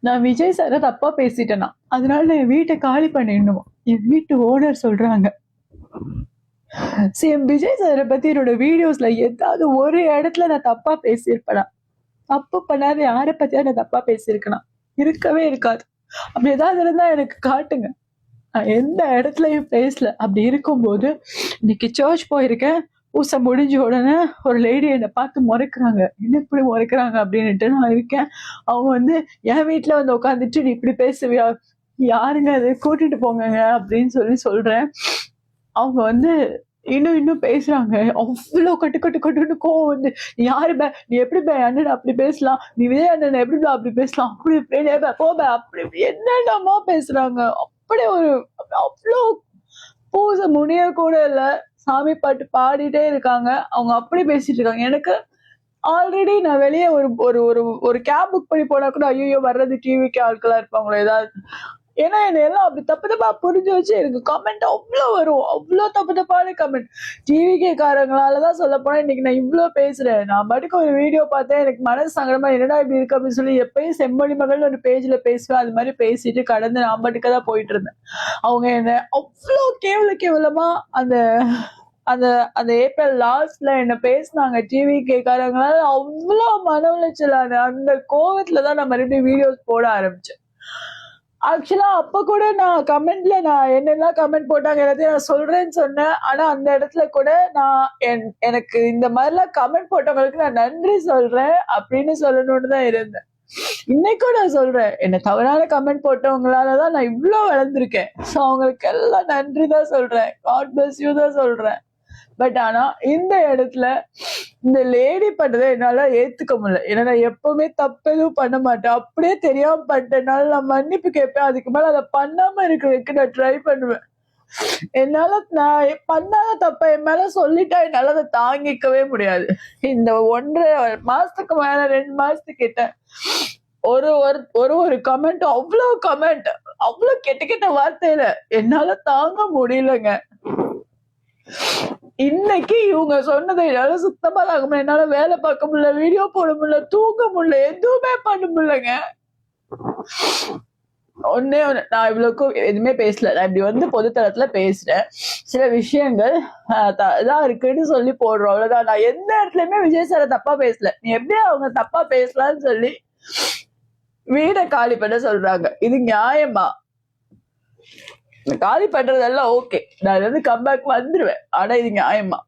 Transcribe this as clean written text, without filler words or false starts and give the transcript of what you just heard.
நான் விஜய் சாரை தப்பா பேசிட்டேனா, அதனால நான் என் வீட்டை காலி பண்ணிடணுமா? என் வீட்டு ஓனர் சொல்றாங்க. சிஎம் விஜய் சாரை பத்தி என்னோட வீடியோஸ்ல ஏதாவது ஒரு இடத்துல நான் தப்பா பேசியிருப்பேனா? தப்பு பண்ணாத யாரை பத்தியா நான் தப்பா பேசியிருக்கேனா? இருக்கவே இருக்காது. அப்படி ஏதாவது இருந்தா எனக்கு காட்டுங்க. நான் எந்த இடத்துலயும் பேசல. அப்படி இருக்கும்போது இன்னைக்கு சர்ச் போயிருக்கேன். பூசை முடிஞ்ச உடனே ஒரு லேடி என்னை பார்த்து முறைக்கிறாங்க. என்ன இப்படி முறைக்கிறாங்க அப்படின்னுட்டு நான் இருக்கேன். அவங்க வந்து என் வீட்டுல வந்து உட்காந்துட்டு நீ இப்படி பேசுவியா, யாருங்க அது, கூட்டிட்டு போங்க அப்படின்னு சொல்றேன். அவங்க வந்து இன்னும் பேசுறாங்க. அவ்வளவு கட்டுன்னு கோவம் வந்து, நீ யாரு பே, நீ எப்படி பே அண்ணன் அப்படி பேசலாம், நீ விஜய் அண்ணன் எப்படி அப்படி பேசலாம், அப்படி இப்படி போபே அப்படி இப்படி என்னென்னமோ பேசுறாங்க. அப்படி ஒரு அவ்வளோ பூசை முடிய கூட இல்ல, சாமி பாட்டு பாடிட்டே இருக்காங்க. அவங்க அப்படி பேசிட்டு இருக்காங்க. எனக்கு ஆல்ரெடி நான் வெளியே ஒரு ஒரு ஒரு ஒரு கேப் புக் பண்ணி போனா கூட ஐயோ வர்றது டிவிக்கு ஆட்களா இருப்பாங்களோ ஏதாவது, ஏன்னா என்ன எல்லாம் அப்படி தப்பு தப்பா புரிஞ்சு வச்சு எனக்கு கமெண்ட் அவ்வளோ வரும். அவ்வளோ தப்பு தப்பான கமெண்ட். டிவிகே காரங்களாலதான் சொல்ல போனா இன்னைக்கு நான் இவ்வளவு பேசுறேன். நான் பாட்டுக்கு ஒரு வீடியோ பார்த்தேன், எனக்கு மனசு சங்கடமா என்னடா இப்படி இருக்கு அப்படின்னு சொல்லி எப்பயும் செம்மொழி மகள் ஒரு பேஜ்ல பேசுவேன். அது மாதிரி பேசிட்டு கடந்து நான் பாட்டுக்கு தான் போயிட்டு இருந்தேன். அவங்க என்ன அவ்வளோ கேவலமா அந்த அந்த அந்த ஏப்ரல் லாஸ்ட்ல என்ன பேசினாங்க டிவி கேட்காரங்களால. அவ்வளோ மன உளைச்சலான அந்த கோவத்துலதான் நான் மறுபடியும் வீடியோஸ் போட ஆரம்பிச்சேன். ஆக்சுவலா அப்ப கூட நான் கமெண்ட்ல நான் என்னெல்லாம் கமெண்ட் போட்டாங்க எல்லாத்தையும் நான் சொல்றேன்னு சொன்னேன். ஆனா அந்த இடத்துல கூட நான் எனக்கு இந்த மாதிரிலாம் கமெண்ட் போட்டவங்களுக்கு நான் நன்றி சொல்றேன் அப்படின்னு சொல்லணும்னு தான் இருந்தேன். இன்னைக்கும் நான் சொல்றேன், என்ன தவறான கமெண்ட் போட்டவங்களாலதான் நான் இவ்வளவு வளர்ந்துருக்கேன். ஸோ அவங்களுக்கு எல்லாம் நன்றி தான் சொல்றேன், காட் பிளஸ் யூ தான் சொல்றேன். பட் ஆனா இந்த இடத்துல இந்த லேடி பண்ணதை என்னால ஏத்துக்க முடியல. ஏன்னா நான் எப்பவுமே தப்பு எதுவும் பண்ண மாட்டேன். அப்படியே தெரியாம பண்ணிட்டேனால நான் மன்னிப்பு கேட்பேன். அதுக்கு மேல அதை பண்ணாம இருக்கிறதுக்கு நான் ட்ரை பண்ணுவேன். என்னால நான் பண்ணாத தப்ப என் மேல சொல்லிட்டா என்னால அதை தாங்கிக்கவே முடியாது. இந்த 1.5 மாசத்துக்கு மேல 2 மாசத்துக்கிட்ட ஒரு ஒரு ஒரு கமெண்ட், அவ்வளவு கமெண்ட், அவ்வளவு கெட்ட வார்த்தையில என்னால தாங்க முடியலங்க. இன்னைக்கு இவங்க சொன்னதை என்னால சுத்தமா தாங்க முடியல. என்னால வேலை பார்க்க முடியல, வீடியோ போட முடியல, தூங்க முடியல, எதுவுமே பண்ண முடியலங்க. நான் இவ்வளவுக்கும் எதுவுமே பேசல. நான் இப்படி வந்து பொதுத்தளத்துல பேசுறேன். சில விஷயங்கள் இதான் இருக்குன்னு சொல்லி போடுறோம், அவ்வளவுதான். நான் எந்த இடத்துலயுமே விஜய் சாரை தப்பா பேசல. நீ எப்படி அவங்க தப்பா பேசலாம்னு சொல்லி வீடை காலி பண்ண சொல்றாங்க. இது நியாயமா? காலி பண்றதெல்லாம் ஓகே, நான் வந்து கம்பேக் வந்துருவேன். ஆனா இது நியாயமா?